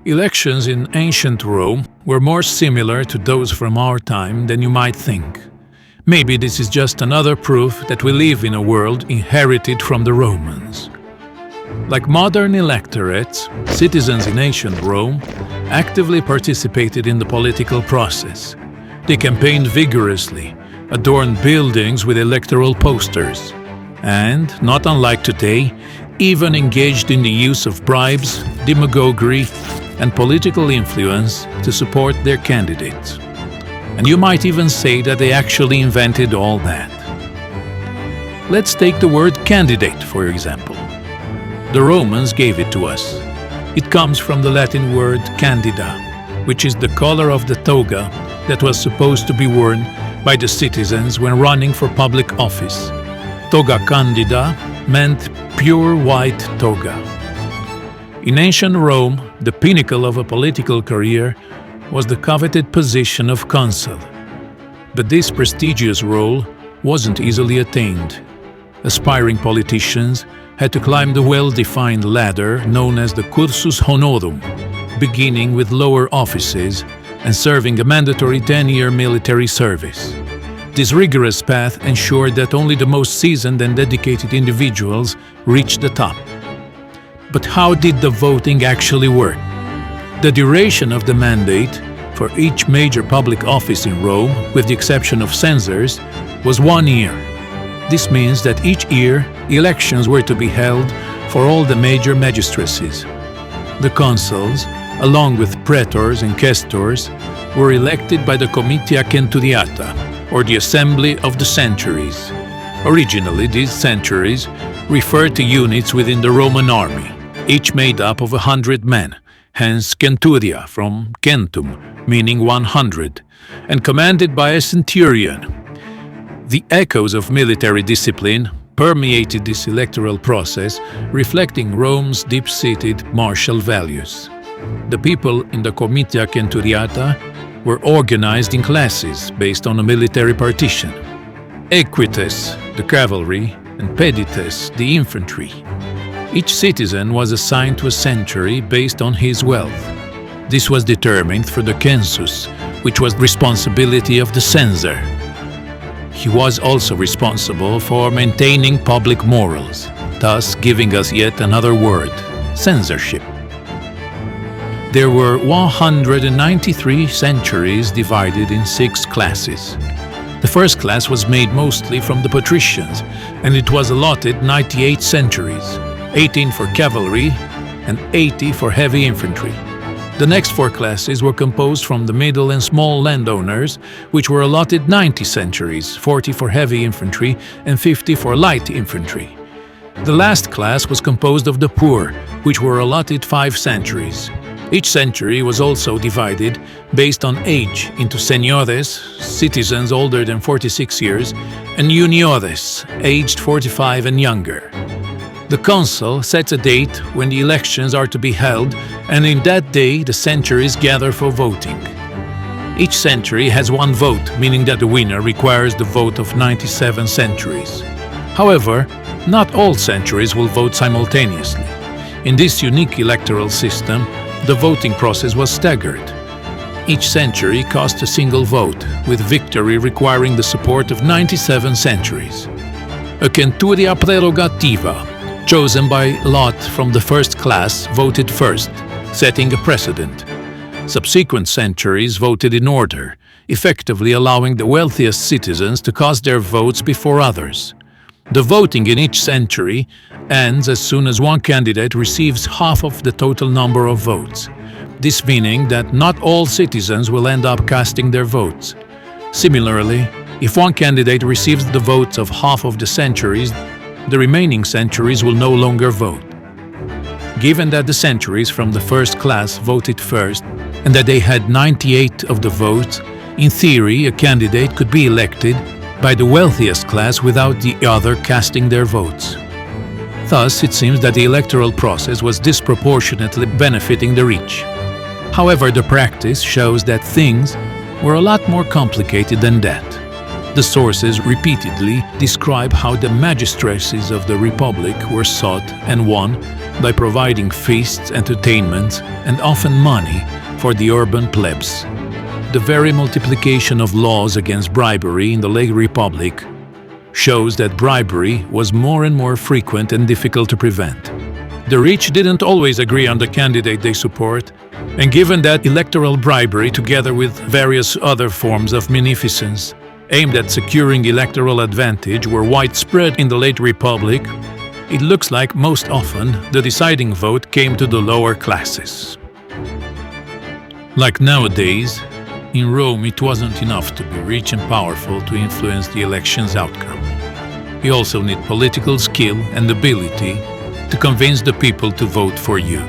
Elections in ancient Rome were more similar to those from our time than you might think. Maybe this is just another proof that we live in a world inherited from the Romans. Like modern electorates, citizens in ancient Rome actively participated in the political process. They campaigned vigorously, adorned buildings with electoral posters, and, not unlike today, even engaged in the use of bribes, demagoguery, and political influence to support their candidates. And you might even say that they actually invented all that. Let's take the word candidate, for example. The Romans gave it to us. It comes from the Latin word candida, which is the color of the toga that was supposed to be worn by the citizens when running for public office. Toga candida meant pure white toga. In ancient Rome, the pinnacle of a political career was the coveted position of consul. But this prestigious role wasn't easily attained. Aspiring politicians had to climb the well-defined ladder known as the Cursus Honorum, beginning with lower offices and serving a mandatory 10-year military service. This rigorous path ensured that only the most seasoned and dedicated individuals reached the top. But how did the voting actually work? The duration of the mandate for each major public office in Rome, with the exception of censors, was 1 year. This means that each year, elections were to be held for all the major magistracies. The consuls, along with praetors and quaestors, were elected by the Comitia Centuriata, or the Assembly of the Centuries. Originally, these centuries referred to units within the Roman army, each made up of 100 men, hence centuria from centum, meaning 100, and commanded by a centurion. The echoes of military discipline permeated this electoral process, reflecting Rome's deep-seated martial values. The people in the Comitia Centuriata were organized in classes based on a military partition. Equites, the cavalry, and pedites, the infantry. Each citizen was assigned to a century based on his wealth. This was determined through the census, which was the responsibility of the censor. He was also responsible for maintaining public morals, thus giving us yet another word, censorship. There were 193 centuries divided in 6 classes. The first class was made mostly from the patricians, and it was allotted 98 centuries. 18 for cavalry, and 80 for heavy infantry. The next 4 classes were composed from the middle and small landowners, which were allotted 90 centuries, 40 for heavy infantry and 50 for light infantry. The last class was composed of the poor, which were allotted 5 centuries. Each century was also divided based on age into seniores, citizens older than 46 years, and juniores, aged 45 and younger. The consul sets a date when the elections are to be held, and in that day the centuries gather for voting. Each century has 1 vote, meaning that the winner requires the vote of 97 centuries. However, not all centuries will vote simultaneously. In this unique electoral system, the voting process was staggered. Each century cost a single vote, with victory requiring the support of 97 centuries. A centuria prerogativa, chosen by lot from the first class, voted first, setting a precedent. Subsequent centuries voted in order, effectively allowing the wealthiest citizens to cast their votes before others. The voting in each century ends as soon as one candidate receives half of the total number of votes, this meaning that not all citizens will end up casting their votes. Similarly, if one candidate receives the votes of half of the centuries, the remaining centuries will no longer vote. Given that the centuries from the first class voted first and that they had 98 of the votes, in theory a candidate could be elected by the wealthiest class without the other casting their votes. Thus, it seems that the electoral process was disproportionately benefiting the rich. However, the practice shows that things were a lot more complicated than that. The sources repeatedly describe how the magistracies of the Republic were sought and won by providing feasts, entertainments, and often money for the urban plebs. The very multiplication of laws against bribery in the late Republic shows that bribery was more and more frequent and difficult to prevent. The rich didn't always agree on the candidate they support, and given that electoral bribery, together with various other forms of munificence aimed at securing electoral advantage, were widespread in the late Republic, it looks like most often the deciding vote came to the lower classes. Like nowadays, in Rome it wasn't enough to be rich and powerful to influence the election's outcome. You also need political skill and ability to convince the people to vote for you.